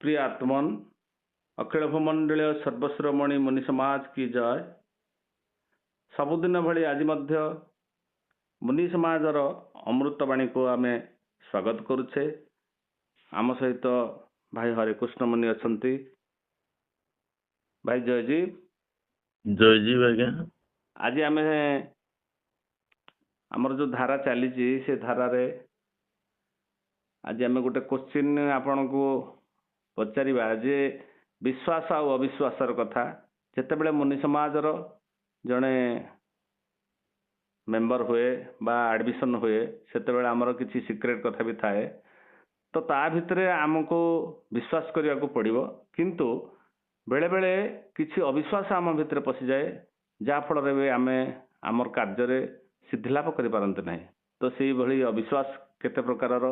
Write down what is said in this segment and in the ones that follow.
प्रिय आत्मन अखिल भूमंडलीय सर्वश्रोमणी मुनि समाज की जय। सबुदिन भली आज मध्य मुनि समाजर अमृतवाणी को आम स्वागत करुचे। आम सहित भाई हरिकृष्ण मुनि अच्छा भाई जयजी आज्ञा। आज आम आमर जो धारा चली से धारा रे आज आम गोटे क्वेश्चन आपण को पचारिबा जे विश्वास आ अविश्वासर कथा जेतेबेले मुनि समाजर जड़े मेंबर हुए बा एडमिशन हुए सेतेबेले आमर किसी सीक्रेट कथा भी थाए तो ता भितरे आमको विश्वास करने को पड़िबो किंतु बेले बेले किसी अविश्वास आम भितर पशि जाए जा फल रे आमे आमर कार्य रे सिद्धिलाभ करि पारंते नाही। तो सेही भली अविश्वास केते प्रकारर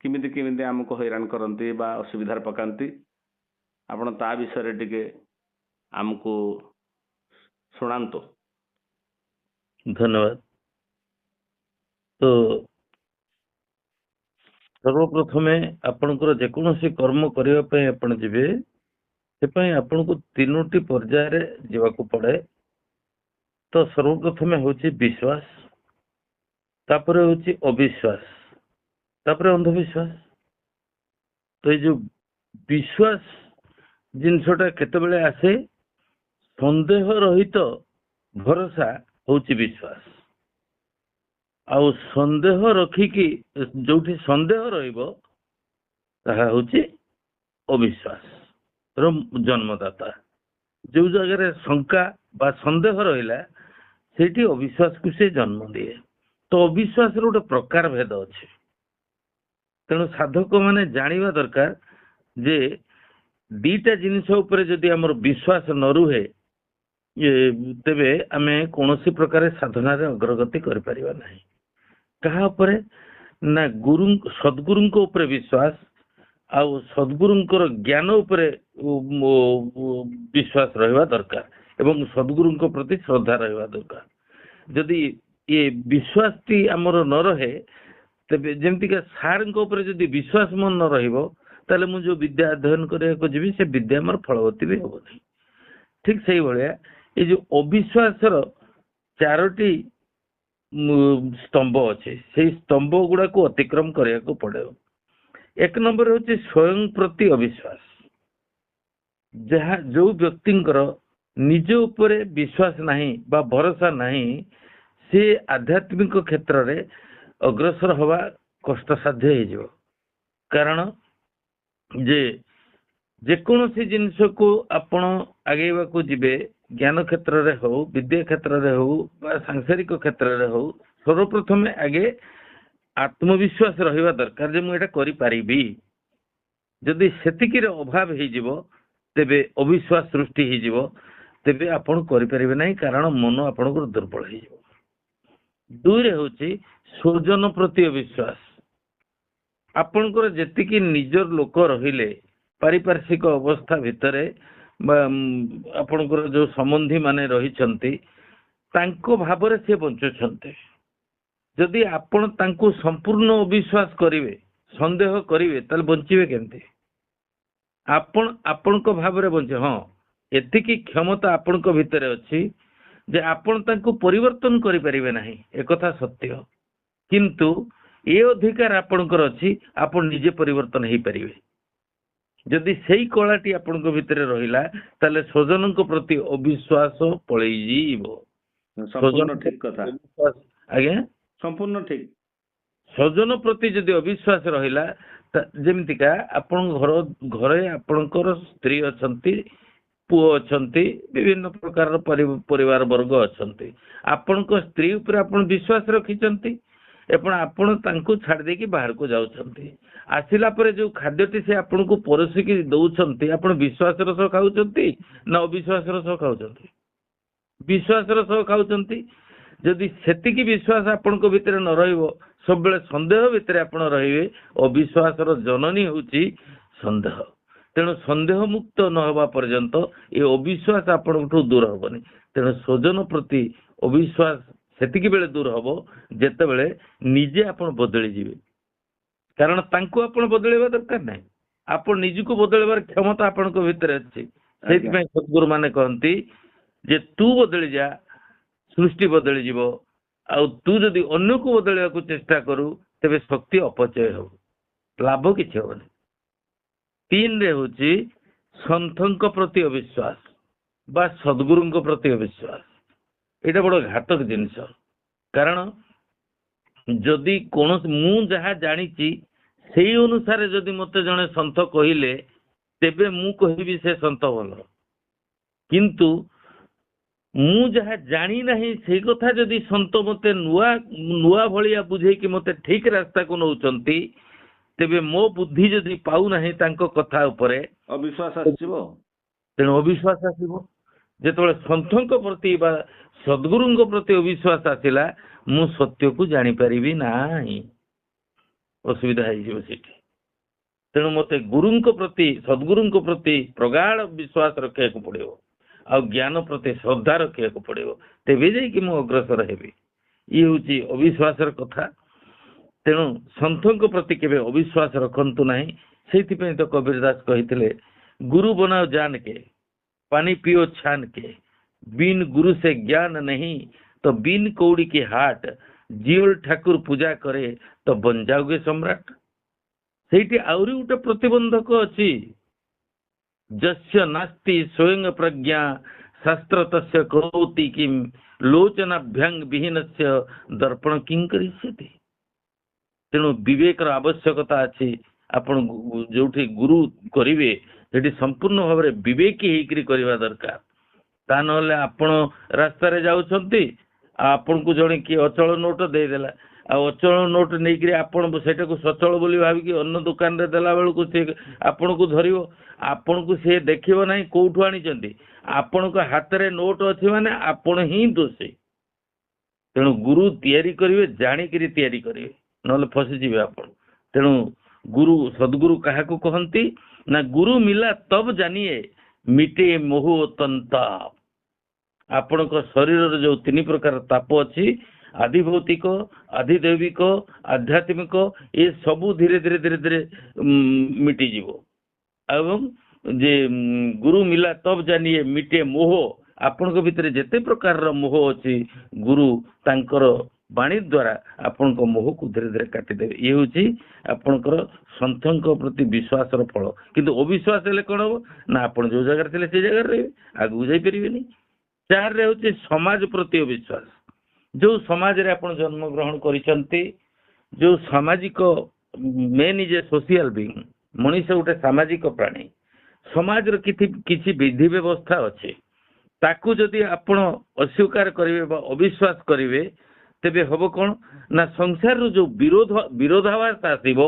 किमिति किमिति आमको हैरान करंती बा असुविधार पकांती आपण ता विषय टिके आमको शुणांतो। धन्यवाद। तो सर्वप्रथमे आपणकर जेकोसी कर्म करने पे आपण जिबे से आपण को तीनोटी पर्याय रे जीवाकू पड़े। तो सर्वप्रथमे होची विश्वास, तापरे होची अविश्वास, तापरे अंधविश्वास। तो ये जो विश्वास जिनसटा केतेबेले आसे संदेह रहित भरोसा होची विश्वास। आउ संदेह रखिकी जोठी संदेह रहिबो ताहा होची अविश्वास रो जन्मदाता। जो जगह शंका बा संदेह रहिला सेठी अविश्वास को से जन्म दिए। तो अविश्वास गोटे प्रकार भेद अच्छे। तेणु साधक माने जानिबा दरकार जे दीटा जिनिस उपरे जदि हमर विश्वास न रुहे तेबे आमे कोनोसी प्रकार साधना रे अग्रगति करि परिबा नाही। कहा उपरे ना गुरु सद्गुरु को उपरे विश्वास आउ सद्गुरुंकर ज्ञान उपरे विश्वास रहिबा दरकार एवं सद्गुरु को प्रति श्रद्धा रहिबा दरकार। जदि ये विश्वास टी हमर न रहे तेबे जेमति के सार को उपरे जदि विश्वास मन न रहिबो ताले मु जो विद्या अध्ययन करे को जीवी से विद्या हमर फलवती भी होबो नहीं। ठीक सही भलिया ये जो अविश्वास रो चारोटी स्तंभ अच्छे से स्तंभ गुड़ा को अतिक्रम करिया को पड़े। एक नंबर होची स्वयं प्रति अविश्वास। जहाँ जो व्यक्तिंकर निज उपरे विश्वास नहीं बा भरोसा नहीं से आध्यात्मिक क्षेत्र रे अग्रसर हवा कष्टसाध्य हो जिवो। कारण जे जेकोसी जिनिस को आपण आगेवा को जिबे ज्ञान क्षेत्र रे हो विद्या क्षेत्र रे हो बा सांसारिक क्षेत्र रे हो सर्वप्रथम आगे आत्मविश्वास रहिबा दरकार जे मु एटा करि पारिबी। जदि सेतिकी रे अभाव हे जिवो तेबे अविश्वास सृष्टि हे जिवो तेबे आपण करि परिबे नाही। कारण मन आपण को दुर्बल हे जिवो। दुई होची स्वजन प्रति अविश्वास। आपणकर जेतिकी निजर लोक रहिले पारिपार्श्विक अवस्था भितरे आपणकर जो संबंधी माने रहिछंती तांको भाबरे से बंचुछंती। जदि आपण तांको संपूर्ण अविश्वास करिवे संदेह करिवे ताले बंचिवे केमती। आपण आपणको भाबरे बंचे हाँ एतिकी क्षमता आपणको भितरे अछि जे आपण तांको परिवर्तन करि परिबे नाही एकथा सत्य। किंतु ए अधिकार आपणकर अछि आपण निजे परिवर्तन हेई परिबे। जदि सेही कलाटी आपणको भितरे रहिला ताले स्वजनको प्रति अविश्वास पळेई जीवो। संपूर्ण ठीक कथा आज्ञा संपूर्ण ठीक। स्वजन प्रति जदि अविश्वास रहिला जेमतिका आपण घरे आपणकर स्त्री अछंती पुओ अछंती विभिन्न प्रकार परिवार वर्ग अछंती। आपणको स्त्री ऊपर आपण विश्वास रखिचंती एपण आपण तांको छाड़ देकी बाहर को जाउछंती। आसिला परे जो खाद्यटी से आपण को परसिकी दउछंती आपण विश्वास रो सह खाउछंती ना अविश्वास रो सह खाउछंती। विश्वास रो सह खाउछंती। जदि सेतिकी विश्वास आपण को भितर न रहिबो सब बेले संदेह भितर आपण रहिबे अविश्वास रो जननी होची संदेह। तेणु संदेह मुक्त न होबा पर्यंत ए अविश्वास आपण दूर होबनी। तेणु स्वजन प्रति अविश्वास सेतिकी बेले दूर होबो जेते बेले निजे आपण बदली जिवे। कारण तांको आपण बदलेबा दरकार नाही। ଆପଣ ନିଜକୁ ବଦଳିବାର କ୍ଷମତା ଆପଣଙ୍କ ଭିତରେ ଅଛି। ସେଇଥିପାଇଁ ସଦ୍ଗୁରୁ ମାନେ କହନ୍ତି ଯେ ତୁ ବଦଳି ଯା, ସୃଷ୍ଟି ବଦଳିଯିବ। ଆଉ ତୁ ଯଦି ଅନ୍ୟକୁ ବଦଳିବାକୁ ଚେଷ୍ଟା କରୁ ତେବେ ଶକ୍ତି ଅପଚୟ ହେବ, ଲାଭ କିଛି ହବନି। 3ରେ ହଉଛି ସନ୍ଥଙ୍କ ପ୍ରତି ଅବିଶ୍ୱାସ ବା ସଦ୍ଗୁରୁଙ୍କ ପ୍ରତି ଅବିଶ୍ୱାସ। ଏଇଟା ବଡ ଘାତକ ଜିନିଷ। କାରଣ ଯଦି କୌଣସି ମୁଁ ଯାହା ଜାଣିଛି ସେଇ ଅନୁସାରେ ଯଦି ମତେ ଜଣେ ସନ୍ଥ କହିଲେ ତେବେ ମୁଁ କହିବି ସେ ସନ୍ଥ ଭଲ। କିନ୍ତୁ ମୁଁ ଯାହା ଜାଣି ନାହିଁ ସେଇ କଥା ଯଦି ସନ୍ଥ ମତେ ନୂଆ ଭଳିଆ ବୁଝେଇକି ମତେ ଠିକ ରାସ୍ତାକୁ ନଉଛନ୍ତି ତେବେ ମୋ ବୁଦ୍ଧି ଯଦି ପାଉନାହିଁ ତାଙ୍କ କଥା ଉପରେ ଅବିଶ୍ୱାସ ଆସିଯିବ। ତେଣୁ ଅବିଶ୍ୱାସ ଆସିବ। ଯେତେବେଳେ ସନ୍ଥଙ୍କ ପ୍ରତି ବା ସଦ୍ଗୁରୁଙ୍କ ପ୍ରତି ଅବିଶ୍ୱାସ ଆସିଲା ମୁଁ ସତ୍ୟକୁ ଜାଣିପାରିବି ନାହିଁ, ଅସୁବିଧା ହେଇଯିବ ସେଠି। ତେଣୁ ମତେ ଗୁରୁଙ୍କ ପ୍ରତି ସଦ୍ଗୁରୁଙ୍କ ପ୍ରତି ପ୍ରଗାଢ଼ ବିଶ୍ୱାସ ରଖିବାକୁ ପଡିବ, ଆଉ ଜ୍ଞାନ ପ୍ରତି ଶ୍ରଦ୍ଧା ରଖିବାକୁ ପଡିବ, ତେବେ ଯାଇକି ମୁଁ ଅଗ୍ରସର ହେବି। ଇଏ ହଉଛି ଅବିଶ୍ୱାସର କଥା। ତେଣୁ ସନ୍ଥଙ୍କ ପ୍ରତି କେବେ ଅବିଶ୍ୱାସ ରଖନ୍ତୁ ନାହିଁ। ସେଇଥିପାଇଁ ତ କବୀର ଦାସ କହିଥିଲେ ଗୁରୁ ବନାଓ ଜାନ କେ, ପାନି ପିଓ ଛାନ କେ, ବିନ ଗୁରୁ ସେ ଜ୍ଞାନ नहीं तो बिन कौड़ी की हाट, जियोल ଠାକୁର ପୂଜା କରେ ତ ବନଯାଓगे ସମ୍ରାଟ। ସେଇଠି ଆହୁରି ଗୋଟେ ପ୍ରତିବନ୍ଧକ ଅଛି, ଯସ୍ୟ ନାସ୍ତି ସ୍ୱୟଂ ପ୍ରଜ୍ଞା ଶାସ୍ତ୍ର ତସ୍ୟ କରୋତି କିଂ ଲୋଚନାଭ୍ୟାଙ୍ଗ ବିହୀନସ୍ୟ ଦର୍ପଣ କିଂ କରିଷ୍ୟତି। ତେଣୁ ବିବେକର ଆବଶ୍ୟକତା ଅଛି। ଆପଣ ଯୋଉଠି ଗୁରୁ କରିବେ ସେଠି ସମ୍ପୂର୍ଣ୍ଣ ଭାବରେ ବିବେକୀ ହେଇକରି କରିବା ଦରକାର। ତା ନହେଲେ ଆପଣ ରାସ୍ତାରେ ଯାଉଛନ୍ତି, ଆପଣଙ୍କୁ ଜଣେ କିଏ ଅଚଳ ନୋଟ ଦେଇଦେଲା, ଆଉ ଅଚଳ ନୋଟ ନେଇକରି ଆପଣ ସେଇଟାକୁ ସଚଳ ବୋଲି ଭାବିକି ଅନ୍ୟ ଦୋକାନରେ ଦେଲା ବେଳକୁ ସେ ଆପଣଙ୍କୁ ଧରିବ। ଆପଣଙ୍କୁ ସେ ଦେଖିବ ନାହିଁ କୋଉଠୁ ଆଣିଛନ୍ତି, ଆପଣଙ୍କ ହାତରେ ନୋଟ ଅଛି ମାନେ ଆପଣ ହିଁ ଦୋଷୀ। ତେଣୁ ଗୁରୁ ତିଆରି କରିବେ ଜାଣିକିରି ତିଆରି କରିବେ, ନହେଲେ ଫସିଯିବେ ଆପଣ। ତେଣୁ ଗୁରୁ ସଦ୍ଗୁରୁ କାହାକୁ କହନ୍ତି ନା ଗୁରୁ ମିଲା ତବ ଜାନିଏ ମିଟେ ମୋହ ତନ୍ତାପ। ଆପଣଙ୍କ ଶରୀରରେ ଯୋଉ 3 ପ୍ରକାର ତାପ ଅଛି, ଆଦି ଭୌତିକ, ଆଦି ଦୈବିକ, ଆଧ୍ୟାତ୍ମିକ, ଏ ସବୁ ଧୀରେ ଧୀରେ ଧୀରେ ଧୀରେ ମିଟିଯିବ। ଏବଂ ଯେ ଗୁରୁ ମିଲା ତବ ଜାନିଏ ମିଟେ ମୋହ, ଆପଣଙ୍କ ଭିତରେ ଯେତେ ପ୍ରକାରର ମୋହ ଅଛି ଗୁରୁ ତାଙ୍କର ବାଣୀ ଦ୍ୱାରା ଆପଣଙ୍କ ମୋହକୁ ଧୀରେ ଧୀରେ କାଟିଦେବେ। ଇଏ ହେଉଛି ଆପଣଙ୍କର ସନ୍ଥଙ୍କ ପ୍ରତି ବିଶ୍ୱାସର ଫଳ। କିନ୍ତୁ ଅବିଶ୍ୱାସ ହେଲେ କ'ଣ ହବ ନା ଆପଣ ଯୋଉ ଜାଗାରେ ଥିଲେ ସେଇ ଜାଗାରେ ରହିବେ, ଆଗକୁ ଯାଇପାରିବେନି। 4ରେ ହେଉଛି ସମାଜ ପ୍ରତି ଅବିଶ୍ୱାସ। ଯୋଉ ସମାଜରେ ଆପଣ ଜନ୍ମଗ୍ରହଣ କରିଛନ୍ତି, ଯୋଉ ସାମାଜିକ main is a social being, ମଣିଷ ଗୋଟେ ସାମାଜିକ ପ୍ରାଣୀ। ସମାଜର କିଛି ବିଧି ବ୍ୟବସ୍ଥା ଅଛି, ତାକୁ ଯଦି ଆପଣ ଅସ୍ୱୀକାର କରିବେ ବା ଅବିଶ୍ୱାସ କରିବେ ତେବେ ହବ କ'ଣ ନା ସଂସାରରୁ ଯୋଉ ବିରୋଧାଭାସ ଆସିବ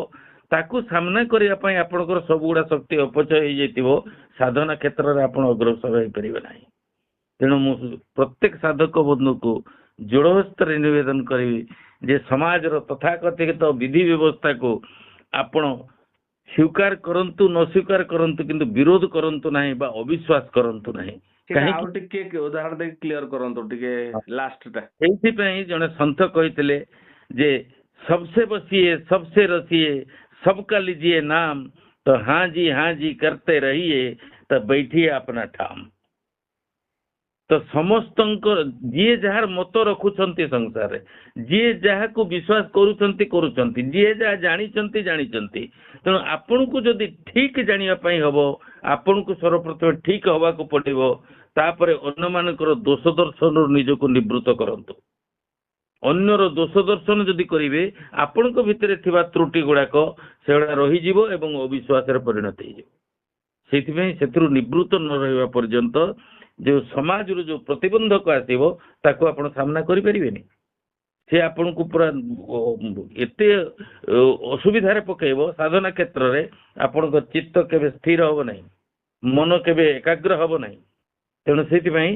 ତାକୁ ସାମ୍ନା କରିବା ପାଇଁ ଆପଣଙ୍କର ସବୁଗୁଡା ଶକ୍ତି ଅପଚୟ ହେଇଯାଇଥିବ, ସାଧନା କ୍ଷେତ୍ରରେ ଆପଣ ଅଗ୍ରସର ହେଇପାରିବେ ନାହିଁ। ତେଣୁ ମୁଁ ପ୍ରତ୍ୟେକ ସାଧକ ବନ୍ଧୁକୁ ଯୋଡ଼ ହସ୍ତରେ ନିବେଦନ କରିବି ଯେ ସମାଜର ତଥାକଥିତ ବିଧି ବ୍ୟବସ୍ଥାକୁ ଆପଣ ସ୍ୱୀକାର କରନ୍ତୁ ନ ସ୍ୱୀକାର କରନ୍ତୁ, କିନ୍ତୁ ବିରୋଧ କରନ୍ତୁ ନାହିଁ ବା ଅବିଶ୍ୱାସ କରନ୍ତୁ ନାହିଁ। ଆଉ ଟିକେ ଉଦାହରଣ ଦେଇକି କ୍ଲିୟର କରନ୍ତୁ ଟିକେ ଲାଷ୍ଟଟା। ସେଇଥିପାଇଁ ଜଣେ ସନ୍ଥ କହିଥିଲେ ଯେ ସବସେ ବସିଏ ସବସେ ରସିଏ सबका लीजिए नाम, तो हाँ जी करते रहिए तो बैठिए अपना ठाम। तो ସମସ୍ତଙ୍କ ଯିଏ ଯାହାର ମତ ରଖୁଛନ୍ତି ସଂସାରରେ, ଯିଏ ଯାହାକୁ ବିଶ୍ୱାସ କରୁଛନ୍ତି, ଯିଏ ଯାହା ଜାଣିଛନ୍ତି। ତେଣୁ ଆପଣଙ୍କୁ ଯଦି ଠିକ ଜାଣିବା ପାଇଁ ହବ, ଆପଣଙ୍କୁ ସର୍ବପ୍ରଥମେ ଠିକ ହବାକୁ ପଡିବ। ତାପରେ ଅନ୍ୟମାନଙ୍କର ଦୋଷ ଦର୍ଶନରୁ ନିଜକୁ ନିବୃତ୍ତ କରନ୍ତୁ। ଅନ୍ୟର ଦୋଷ ଦର୍ଶନ ଯଦି କରିବେ ଆପଣଙ୍କ ଭିତରେ ଥିବା ତ୍ରୁଟି ଗୁଡାକ ସେଗୁଡା ରହିଯିବ ଏବଂ ଅବିଶ୍ୱାସରେ ପରିଣତ ହେଇଯିବ। ସେଇଥିପାଇଁ ସେଥିରୁ ନିବୃତ୍ତ ନ ରହିବା ପର୍ଯ୍ୟନ୍ତ ଯୋଉ ସମାଜରୁ ଯୋଉ ପ୍ରତିବନ୍ଧକ ଆସିବ ତାକୁ ଆପଣ ସାମ୍ନା କରିପାରିବେନି। ସେ ଆପଣଙ୍କୁ ପୁରା ଏତେ ଅସୁବିଧାରେ ପକେଇବ ସାଧନା କ୍ଷେତ୍ରରେ, ଆପଣଙ୍କ ଚିତ୍ତ କେବେ ସ୍ଥିର ହବ ନାହିଁ, ମନ କେବେ ଏକାଗ୍ର ହବ ନାହିଁ। ତେଣୁ ସେଇଥିପାଇଁ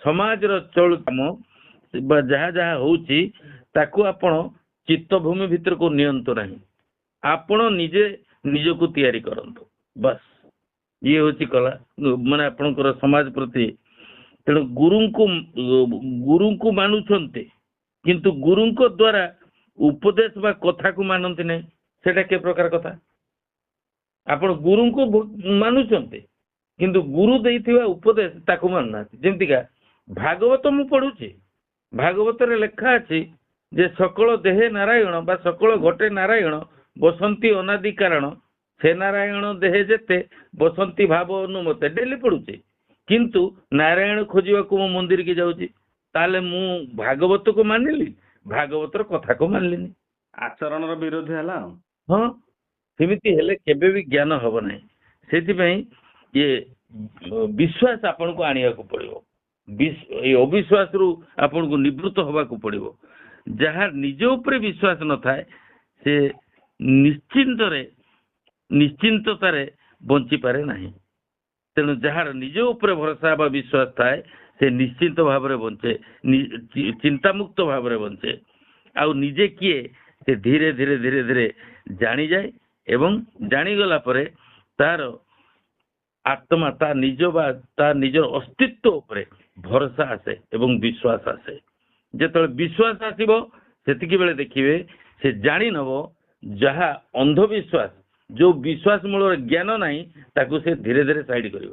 ସମାଜର ଚଳୁ କାମ ବା ଯାହା ଯାହା ହଉଛି ତାକୁ ଆପଣ ଚିତ୍ତଭୂମି ଭିତରକୁ ନିଅନ୍ତୁ ନାହିଁ, ଆପଣ ନିଜେ ନିଜକୁ ତିଆରି କରନ୍ତୁ। ବାସ୍ ଇଏ ହଉଛି କଲା ମାନେ ଆପଣଙ୍କର ସମାଜ ପ୍ରତି। ତେଣୁ ଗୁରୁଙ୍କୁ ମାନୁଛନ୍ତି କିନ୍ତୁ ଗୁରୁଙ୍କ ଦ୍ୱାରା ଉପଦେଶ ବା କଥାକୁ ମାନନ୍ତି ନାହିଁ, ସେଟା କି ପ୍ରକାର କଥା? ଆପଣ ଗୁରୁଙ୍କୁ ମାନୁଛନ୍ତି କିନ୍ତୁ ଗୁରୁ ଦେଇଥିବା ଉପଦେଶ ତାକୁ ମାନୁନାହାନ୍ତି। ଯେମିତିକା ଭାଗବତ ମୁଁ ପଢୁଛି, ଭାଗବତରେ ଲେଖା ଅଛି ଯେ ସକଳ ଦେହେ ନାରାୟଣ ବା ସକଳ ଘଟେ ନାରାୟଣ ବସନ୍ତି ଅନାଦି କାରଣ, ସେ ନାରାୟଣ ଦେହେ ଯେତେ ବସନ୍ତି ଭାବ ଅନୁମତେ, ଡେଲି ପଢୁଛି। କିନ୍ତୁ ନାରାୟଣ ଖୋଜିବାକୁ ମୁଁ ମନ୍ଦିରକି ଯାଉଛି, ତାହେଲେ ମୁଁ ଭାଗବତକୁ ମାନିଲି, ଭାଗବତର କଥାକୁ ମାନିଲିନି। ଆଚରଣର ବିରୋଧୀ ହେଲା ଆଉ। ହଁ, ସେମିତି ହେଲେ କେବେ ବି ଜ୍ଞାନ ହବ ନାହିଁ। ସେଥିପାଇଁ ଇଏ ବିଶ୍ୱାସ ଆପଣଙ୍କୁ ଆଣିବାକୁ ପଡିବ। ଏଇ ଅବିଶ୍ୱାସରୁ ଆପଣଙ୍କୁ ନିବୃତ୍ତ ହବାକୁ ପଡିବ। ଯାହା ନିଜ ଉପରେ ବିଶ୍ୱାସ ନଥାଏ ସେ ନିଶ୍ଚିନ୍ତତାରେ ବଞ୍ଚିପାରେ ନାହିଁ। ତେଣୁ ଯାହାର ନିଜ ଉପରେ ଭରସା ବା ବିଶ୍ୱାସ ଥାଏ ସେ ନିଶ୍ଚିନ୍ତ ଭାବରେ ବଞ୍ଚେ, ଚିନ୍ତାମୁକ୍ତ ଭାବରେ ବଞ୍ଚେ। ଆଉ ନିଜେ କିଏ ସେ ଧୀରେ ଧୀରେ ଧୀରେ ଧୀରେ ଜାଣିଯାଏ ଏବଂ ଜାଣିଗଲା ପରେ ତାର ଆତ୍ମା ତା ନିଜ ବା ତା ନିଜର ଅସ୍ତିତ୍ୱ ଉପରେ ଭରସା ଆସେ ଏବଂ ବିଶ୍ୱାସ ଆସେ। ଯେତେବେଳେ ବିଶ୍ୱାସ ଆସିବ ସେତିକି ବେଳେ ଦେଖିବେ ସେ ଜାଣି ନେବ ଯାହା ଅନ୍ଧବିଶ୍ୱାସ, ଯୋଉ ବିଶ୍ୱାସ ମୂଳରେ ଜ୍ଞାନ ନାହିଁ ତାକୁ ସେ ଧୀରେ ଧୀରେ ସାଇଡ କରିବ,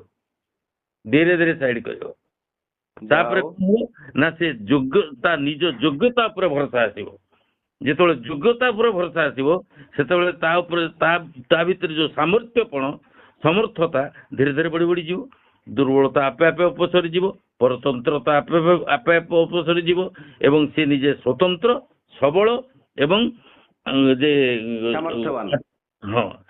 ଧୀରେ ଧୀରେ ସାଇଡ କରିବ। ତାପରେ ନା ସେ ତା ନିଜ ଯୋଗ୍ୟତା ଉପରେ ଭରସା ଆସିବ। ଯେତେବେଳେ ଯୋଗ୍ୟତା ଉପରେ ଭରସା ଆସିବ ସେତେବେଳେ ତା ଉପରେ ତା ଭିତରେ ଯୋଉ ସମର୍ଥତା ଧୀରେ ଧୀରେ ବଢି ବଢିଯିବ। ଦୁର୍ବଳତା ଆପେ ଆପେ ଅପସରିଯିବ, ପରତନ୍ତ୍ରତା ଆପେ ଆପେ ଅପସରିଯିବ ଏବଂ ସେ ନିଜେ ସ୍ୱତନ୍ତ୍ର ସବଳ ଏବଂ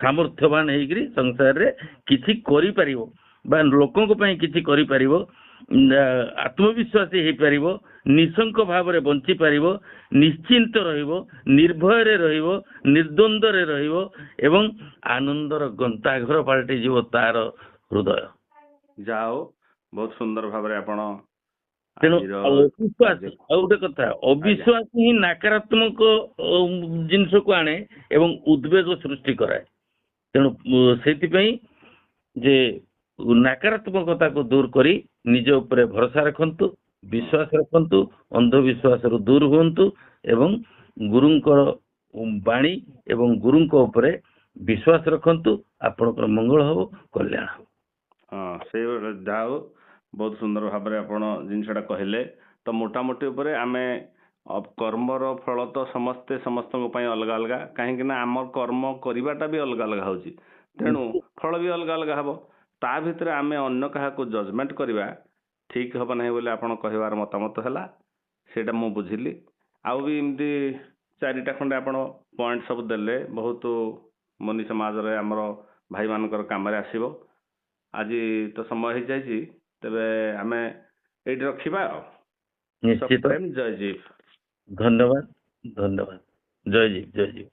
ସାମର୍ଥ୍ୟବାନ ହେଇକିରି ସଂସାରରେ କିଛି କରିପାରିବ ବା ଲୋକଙ୍କ ପାଇଁ କିଛି କରିପାରିବ, ଆତ୍ମବିଶ୍ୱାସୀ ହେଇପାରିବ, ନିଶଙ୍କ ଭାବରେ ବଞ୍ଚିପାରିବ, ନିଶ୍ଚିନ୍ତ ରହିବ, ନିର୍ଭୟରେ ରହିବ, ନିର୍ଦ୍ୱନ୍ଦରେ ରହିବ ଏବଂ ଆନନ୍ଦର ଗନ୍ତାଘର ପାଲଟିଯିବ ତାର ହୃଦୟ। ଯାହା ହଉ, ବହୁତ ସୁନ୍ଦର ଭାବରେ ଆପଣ। ତେଣୁ ଅବିଶ୍ୱାସ, ଆଉ ଗୋଟେ କଥା, ଅବିଶ୍ୱାସ ହିଁ ନକାରାତ୍ମକ ଜିନିଷକୁ ଆଣେ ଏବଂ ଉଦ୍ବେଗ ସୃଷ୍ଟି କରାଏ। ତେଣୁ ସେଇଥିପାଇଁ ଯେ ନକାରାତ୍ମକତାକୁ ଦୂର କରି ନିଜ ଉପରେ ଭରସା ରଖନ୍ତୁ, ବିଶ୍ୱାସ ରଖନ୍ତୁ, ଅନ୍ଧବିଶ୍ୱାସରୁ ଦୂର ହୁଅନ୍ତୁ ଏବଂ ଗୁରୁଙ୍କର ବାଣୀ ଏବଂ ଗୁରୁଙ୍କ ଉପରେ ବିଶ୍ୱାସ ରଖନ୍ତୁ। ଆପଣଙ୍କର ମଙ୍ଗଳ ହବ, କଲ୍ୟାଣ ହବ। ହଁ, ସେଇଭଳି। ଯାହା ହଉ, ବହୁତ ସୁନ୍ଦର ଭାବରେ ଆପଣ ଜିନିଷଟା କହିଲେ। ତ ମୋଟାମୋଟି ଉପରେ ଆମେ କର୍ମର ଫଳ ତ ସମସ୍ତଙ୍କ ପାଇଁ ଅଲଗା ଅଲଗା, କାହିଁକି ନା ଆମର କର୍ମ କରିବାଟା ବି ଅଲଗା ଅଲଗା ହଉଛି, ତେଣୁ ଫଳ ବି ଅଲଗା ଅଲଗା ହବ। ତା ଭିତରେ ଆମେ ଅନ୍ୟ କାହାକୁ ଜଜମେଣ୍ଟ କରିବା ଠିକ ହବ ନାହିଁ ବୋଲି ଆପଣ କହିବାର ମତାମତ ହେଲା, ସେଇଟା ମୁଁ ବୁଝିଲି। ଆଉ ବି ଏମିତି 4ଟା ଖଣ୍ଡେ ଆପଣ ପଏଣ୍ଟ ସବୁ ଦେଲେ, ବହୁତ ମନି ସମାଜରେ ଆମର ଭାଇମାନଙ୍କର କାମରେ ଆସିବ। ଆଜି ତ ସମୟ ହେଇଯାଇଛି, ତେବେ ଆମେ ଏଇଠି ରଖିବା ଆଉ। ନିଶ୍ଚିତ। ଜୟ ଜୀବ। ଧନ୍ୟବାଦ, ଧନ୍ୟବାଦ। ଜୟ ଜୀବ, ଜୟ ଜୀବ।